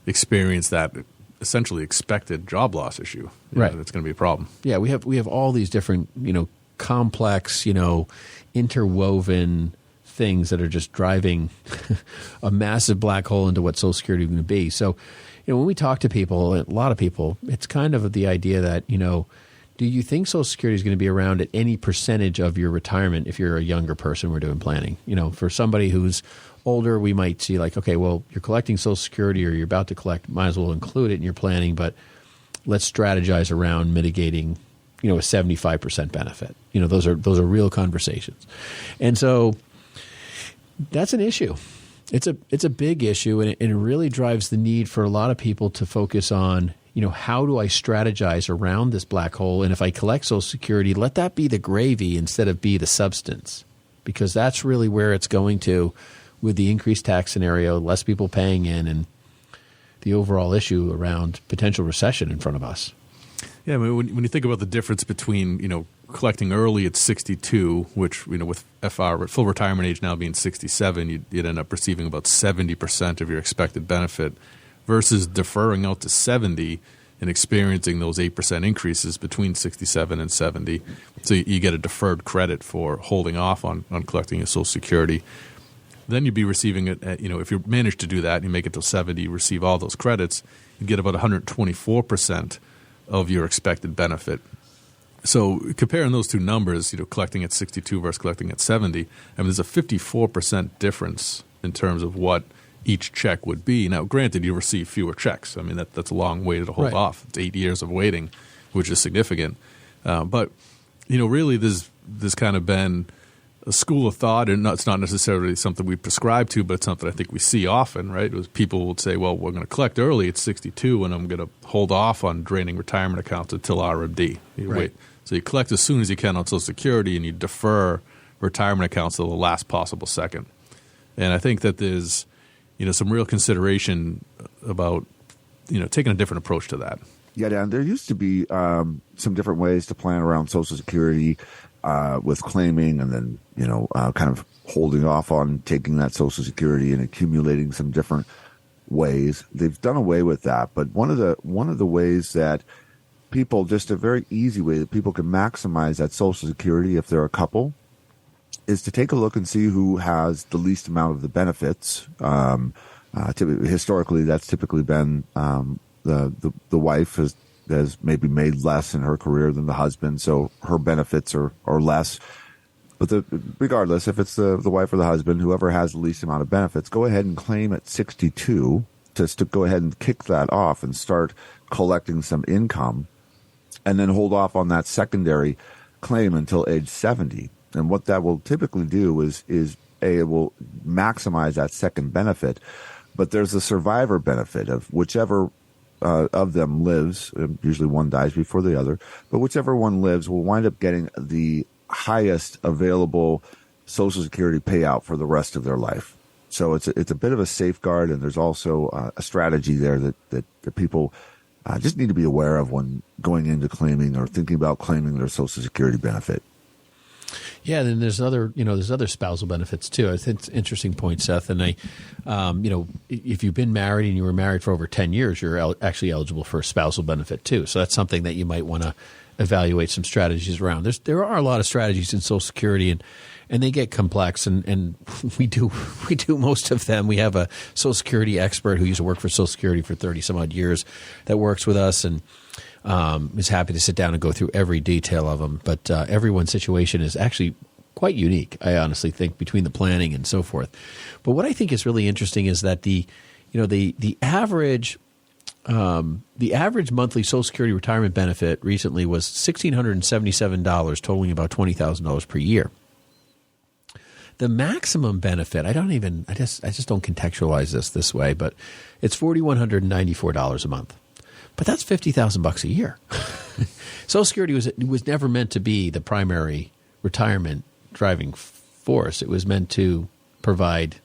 experience that essentially expected job loss issue. Right. It's going to be a problem. Yeah, we have all these different, complex, interwoven things that are just driving a massive black hole into what Social Security is going to be. So, when we talk to people, a lot of people, it's kind of the idea that, do you think Social Security is going to be around at any percentage of your retirement if you're a younger person we're doing planning? For somebody who's older, we might see like, okay, well, you're collecting Social Security or you're about to collect, might as well include it in your planning, but let's strategize around mitigating, a 75% benefit. Those are real conversations. And so that's an issue. It's a big issue, and it really drives the need for a lot of people to focus on, how do I strategize around this black hole? And if I collect Social Security, let that be the gravy instead of be the substance, because that's really where it's going to with the increased tax scenario, less people paying in, and the overall issue around potential recession in front of us. Yeah, I mean, when you think about the difference between, collecting early at 62, which, with FR, full retirement age now being 67, you'd end up receiving about 70% of your expected benefit, versus deferring out to 70 and experiencing those 8% increases between 67 and 70. So you get a deferred credit for holding off on collecting your Social Security. Then you'd be receiving it, if you manage to do that and you make it to 70, you receive all those credits, you get about 124% of your expected benefit. So comparing those two numbers, collecting at 62 versus collecting at 70, there's a 54% difference in terms of what each check would be. Now, granted, you receive fewer checks. That's a long way to hold off. It's 8 years of waiting, which is significant. But, really there's kind of been a school of thought, and it's not necessarily something we prescribe to, but it's something I think we see often, right? It was people would say, well, we're going to collect early at 62, and I'm going to hold off on draining retirement accounts until RMD. Wait. So you collect as soon as you can on Social Security, and you defer retirement accounts to the last possible second. And I think that there's, some real consideration about, taking a different approach to that. Yeah, Dan, there used to be some different ways to plan around Social Security with claiming and then, kind of holding off on taking that Social Security and accumulating some different ways. They've done away with that. But one of the ways that people, just a very easy way that people can maximize that Social Security if they're a couple, is to take a look and see who has the least amount of the benefits. Historically, that's typically been the wife has maybe made less in her career than the husband, so her benefits are less. But regardless, if it's the wife or the husband, whoever has the least amount of benefits, go ahead and claim at 62 to go ahead and kick that off and start collecting some income, and then hold off on that secondary claim until age 70. And what that will typically do is it will maximize that second benefit, but there's a survivor benefit of whichever of them lives. Usually one dies before the other, but whichever one lives will wind up getting the highest available Social Security payout for the rest of their life. So it's a bit of a safeguard, and there's also a strategy there that people just need to be aware of when going into claiming or thinking about claiming their Social Security benefit. Yeah, then there's other spousal benefits too. I think it's an interesting point, Seth. And if you've been married and you were married for over 10 years, you're actually eligible for a spousal benefit too. So that's something that you might want to evaluate some strategies around. There are a lot of strategies in Social Security, and they get complex, and we do most of them. We have a Social Security expert who used to work for Social Security for 30 some odd years that works with us, and is happy to sit down and go through every detail of them. But everyone's situation is actually quite unique, I honestly think, between the planning and so forth. But what I think is really interesting is that the average monthly Social Security retirement benefit recently was $1,677, totaling about $20,000 per year. The maximum benefit, I just don't contextualize this way, but it's $4,194 a month. But that's $50,000 a year. Social Security was never meant to be the primary retirement driving force. It was meant to provide.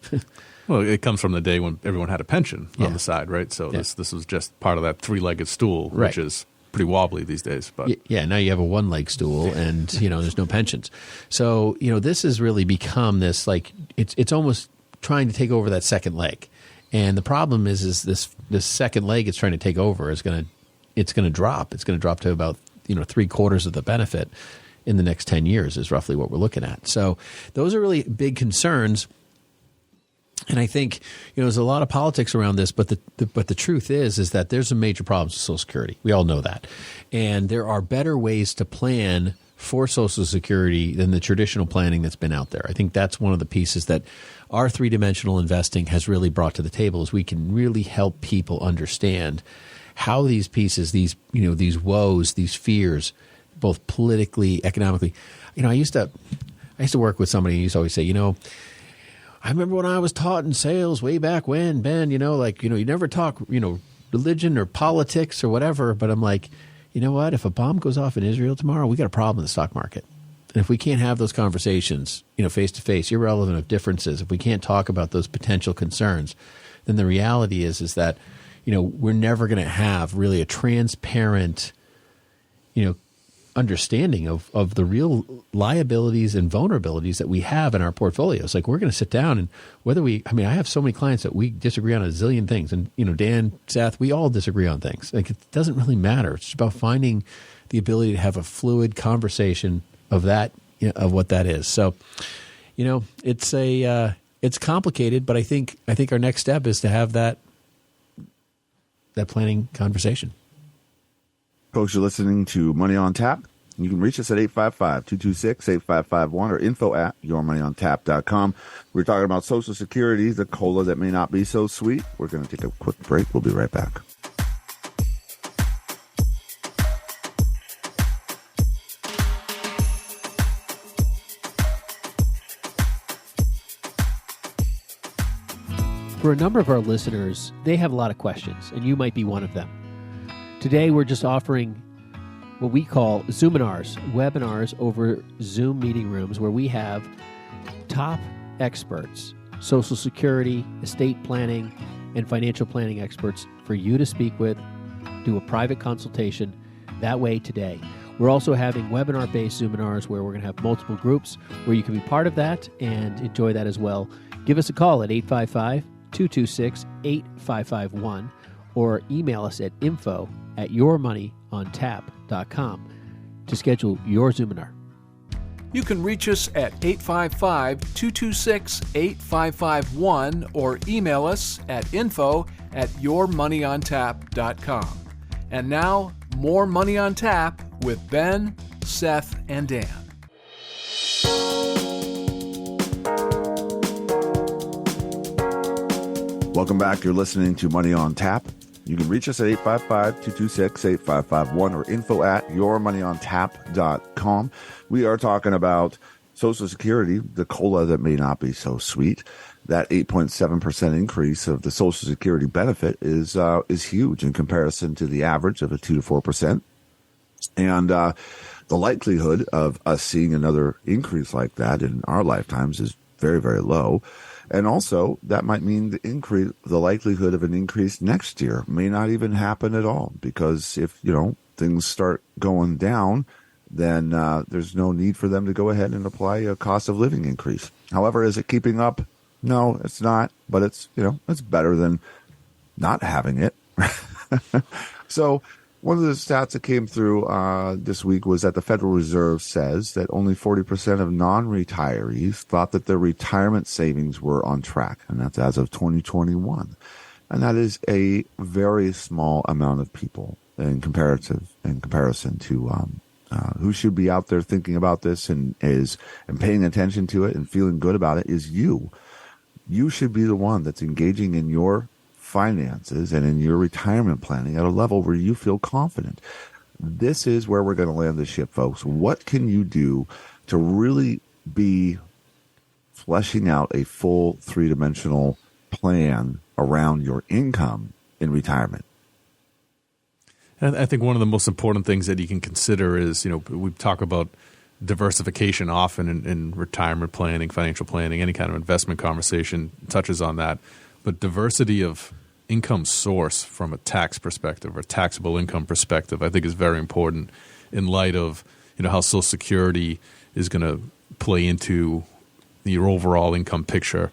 Well, it comes from the day when everyone had a pension on the side, right? So this was just part of that three-legged stool, which is pretty wobbly these days. But now you have a one-leg stool, and there's no pensions. So this has really become this, like, it's almost trying to take over that second leg. And the problem is this second leg it's trying to take over it's going to drop. It's going to drop to about 3/4 of the benefit in the next 10 years is roughly what we're looking at. So those are really big concerns. And I think, there's a lot of politics around this, but the truth is that there's some major problems with Social Security. We all know that. And there are better ways to plan for Social Security than the traditional planning that's been out there. I think that's one of the pieces that our three-dimensional investing has really brought to the table, is we can really help people understand how these pieces, these woes, these fears, both politically, economically. I used to work with somebody who used to always say, I remember when I was taught in sales way back when, Ben, you never talk, religion or politics or whatever. But I'm like, you know what? If a bomb goes off in Israel tomorrow, we got a problem in the stock market. And if we can't have those conversations, face to face, irrelevant of differences, if we can't talk about those potential concerns, then the reality is that, we're never going to have really a transparent, understanding of the real liabilities and vulnerabilities that we have in our portfolios. Like, we're going to sit down and I have so many clients that we disagree on a zillion things. And, Dan, Seth, we all disagree on things. Like, it doesn't really matter. It's about finding the ability to have a fluid conversation of that, of what that is. So, it's complicated, but I think our next step is to have that planning conversation. Folks, you're listening to Money on Tap. You can reach us at 855-226-8551 or info@yourmoneyontap.com. We're talking about Social Security, the cola that may not be so sweet. We're going to take a quick break. We'll be right back. For a number of our listeners, they have a lot of questions, and you might be one of them. Today, we're just offering what we call Zoominars, webinars over Zoom meeting rooms, where we have top experts, Social Security, estate planning, and financial planning experts for you to speak with, do a private consultation that way today. We're also having webinar-based Zoominars where we're going to have multiple groups where you can be part of that and enjoy that as well. Give us a call at 855-226-8551 or email us at info@yourmoneyontap.com to schedule your Zoominar. You can reach us at 855-226-8551 or email us at info@yourmoneyontap.com. And now, more Money on Tap with Ben, Seth, and Dan. Welcome back. You're listening to Money on Tap. You can reach us at 855-226-8551 or info@yourmoneyontap.com. We are talking about Social Security, the cola that may not be so sweet. That 8.7% increase of the Social Security benefit is huge in comparison to the average of a 2 to 4%. And the likelihood of us seeing another increase like that in our lifetimes is very, very low. And also, that might mean the likelihood of an increase next year may not even happen at all, because if, things start going down, then there's no need for them to go ahead and apply a cost of living increase. However, is it keeping up? No, it's not, but it's better than not having it. So one of the stats that came through this week was that the Federal Reserve says that only 40% of non-retirees thought that their retirement savings were on track, and that's as of 2021. And that is a very small amount of people in comparison to who should be out there thinking about this and paying attention to it and feeling good about it is you. You should be the one that's engaging in your finances and in your retirement planning at a level where you feel confident. This is where we're going to land the ship, folks. What can you do to really be fleshing out a full three-dimensional plan around your income in retirement? And I think one of the most important things that you can consider is, we talk about diversification often in retirement planning, financial planning, any kind of investment conversation touches on that. But diversity of income source from a tax perspective or taxable income perspective, I think is very important in light of, how Social Security is going to play into your overall income picture,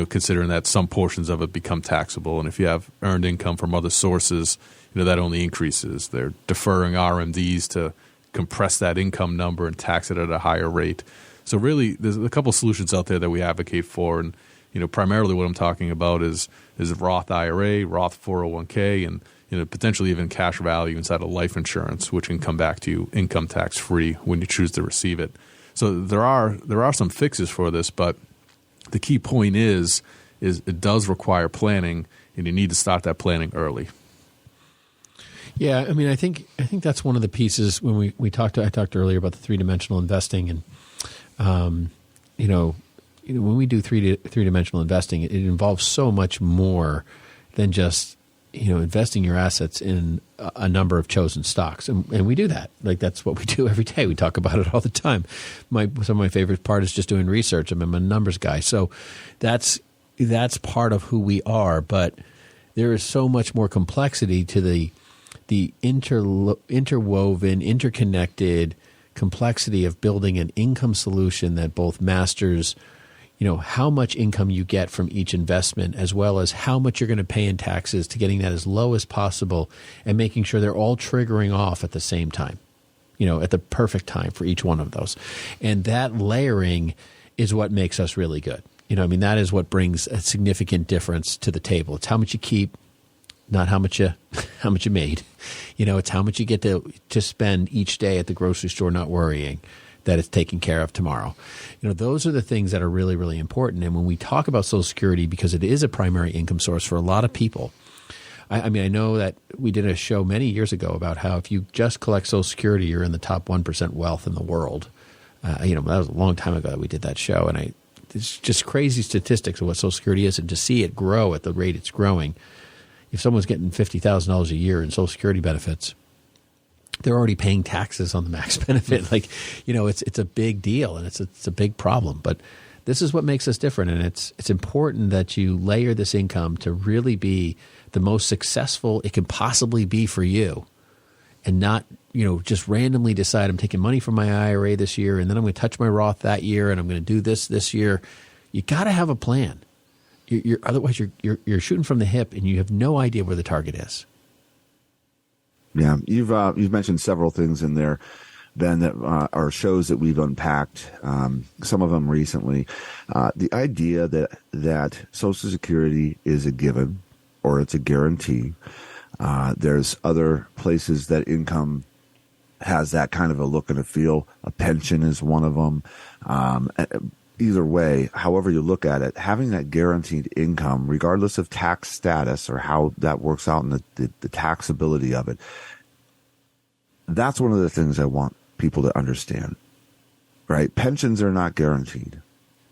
considering that some portions of it become taxable. And if you have earned income from other sources, that only increases. They're deferring RMDs to compress that income number and tax it at a higher rate. So really, there's a couple solutions out there that we advocate for, and primarily what I'm talking about is Roth IRA, Roth 401k, and potentially even cash value inside of life insurance, which can come back to you income tax free when you choose to receive it. So there are some fixes for this, but the key point is it does require planning, and you need to start that planning early. Yeah, I mean, I think that's one of the pieces when I talked earlier about the three-dimensional investing, and when we do three-dimensional investing, it involves so much more than just investing your assets in a number of chosen stocks, and we do that. Like, that's what we do every day. We talk about it all the time. Some of my favorite part is just doing research. I'm a numbers guy, so that's part of who we are. But there is so much more complexity to the interwoven, interconnected complexity of building an income solution that both masters how much income you get from each investment, as well as how much you're going to pay in taxes, to getting that as low as possible and making sure they're all triggering off at the same time, at the perfect time for each one of those. And that layering is what makes us really good. That is what brings a significant difference to the table. It's how much you keep, not how much you made. It's how much you get to spend each day at the grocery store, not worrying that it's taken care of tomorrow. Those are the things that are really, really important. And when we talk about Social Security, because it is a primary income source for a lot of people, I know that we did a show many years ago about how if you just collect Social Security, you're in the top 1% wealth in the world. That was a long time ago that we did that show. And it's just crazy statistics of what Social Security is, and to see it grow at the rate it's growing. If someone's getting $50,000 a year in Social Security benefits, they're already paying taxes on the max benefit. It's a big deal, and it's a big problem. But this is what makes us different, and it's important that you layer this income to really be the most successful it can possibly be for you, and not just randomly decide I'm taking money from my IRA this year, and then I'm going to touch my Roth that year, and I'm going to do this year. You got to have a plan. Otherwise you're shooting from the hip, and you have no idea where the target is. Yeah, you've mentioned several things in there, Ben, that are shows that we've unpacked, some of them recently. The idea that Social Security is a given or it's a guarantee. There's other places that income has that kind of a look and a feel. A pension is one of them. Either way, however you look at it, having that guaranteed income, regardless of tax status or how that works out in the taxability of it, that's one of the things I want people to understand, right? Pensions are not guaranteed.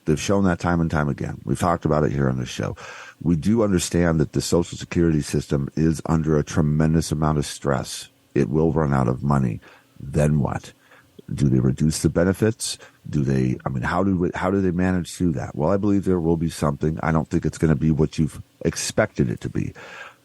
They've shown that time and time again. We've talked about it here on the show. We do understand that the Social Security system is under a tremendous amount of stress. It will run out of money. Then what? Do they reduce the benefits? How do they manage through that? Well, I believe there will be something. I don't think it's going to be what you've expected it to be.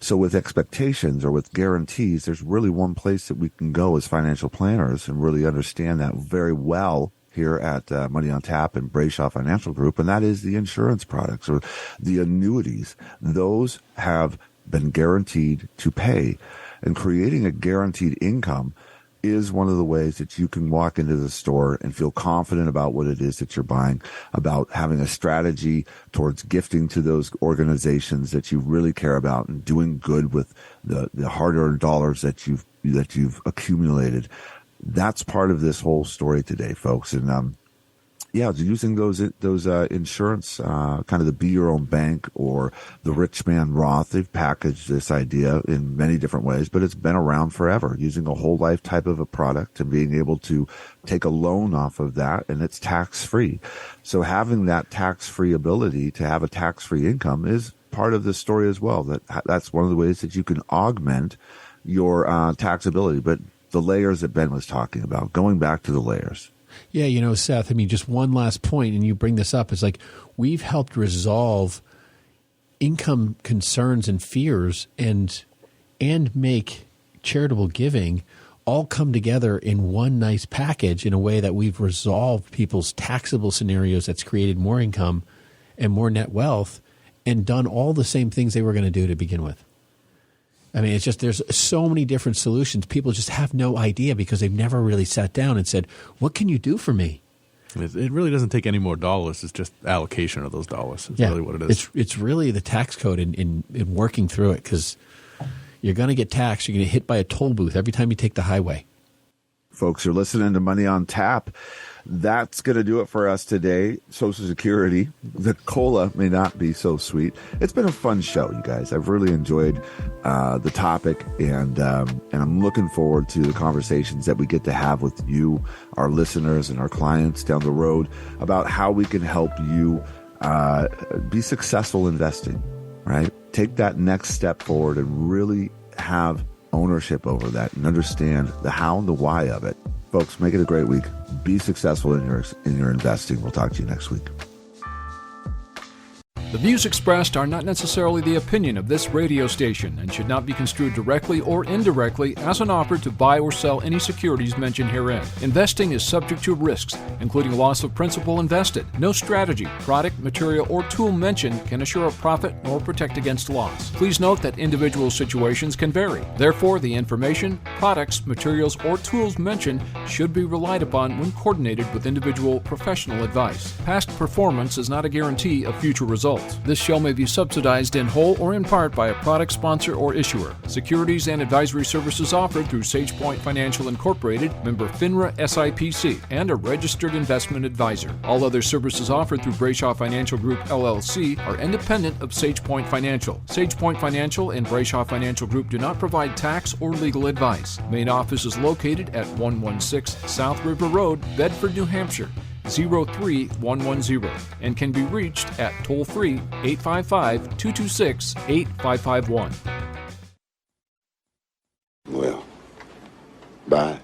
So with expectations or with guarantees, there's really one place that we can go as financial planners and really understand that very well here at Money on Tap and Brayshaw Financial Group, and that is the insurance products or the annuities. Those have been guaranteed to pay, and creating a guaranteed income is one of the ways that you can walk into the store and feel confident about what it is that you're buying, about having a strategy towards gifting to those organizations that you really care about and doing good with the hard-earned dollars that you've accumulated. That's part of this whole story today, folks. And using those insurance, kind of the Be Your Own Bank or the Rich Man Roth, they've packaged this idea in many different ways, but it's been around forever, using a whole life type of a product and being able to take a loan off of that, and it's tax-free. So having that tax-free ability to have a tax-free income is part of this story as well. That's one of the ways that you can augment your taxability. But the layers that Ben was talking about, going back to the layers. Yeah, Seth, just one last point, and you bring this up, is like we've helped resolve income concerns and fears and make charitable giving all come together in one nice package in a way that we've resolved people's taxable scenarios that's created more income and more net wealth and done all the same things they were going to do to begin with. I mean, it's just there's so many different solutions. People just have no idea because they've never really sat down and said, what can you do for me? It really doesn't take any more dollars. It's just allocation of those dollars. It's really what it is. It's really the tax code in working through it, because you're going to get taxed. You're going to get hit by a toll booth every time you take the highway. Folks, you're listening to Money on Tap. That's going to do it for us today. Social Security, the cola may not be so sweet. It's been a fun show, you guys. I've really enjoyed the topic, and I'm looking forward to the conversations that we get to have with you, our listeners, and our clients down the road about how we can help you be successful investing, right? Take that next step forward and really have ownership over that and understand the how and the why of it. Folks, make it a great week. Be successful in your investing. We'll talk to you next week. The views expressed are not necessarily the opinion of this radio station and should not be construed directly or indirectly as an offer to buy or sell any securities mentioned herein. Investing is subject to risks, including loss of principal invested. No strategy, product, material, or tool mentioned can assure a profit nor protect against loss. Please note that individual situations can vary. Therefore, the information, products, materials, or tools mentioned should be relied upon when coordinated with individual professional advice. Past performance is not a guarantee of future results. This show may be subsidized in whole or in part by a product sponsor or issuer. Securities and advisory services offered through SagePoint Financial Incorporated, member FINRA SIPC, and a registered investment advisor. All other services offered through Brayshaw Financial Group LLC are independent of SagePoint Financial. SagePoint Financial and Brayshaw Financial Group do not provide tax or legal advice. Main office is located at 116 South River Road, Bedford, New Hampshire, 03110, and can be reached at toll-free 855-226-8551. Well, bye.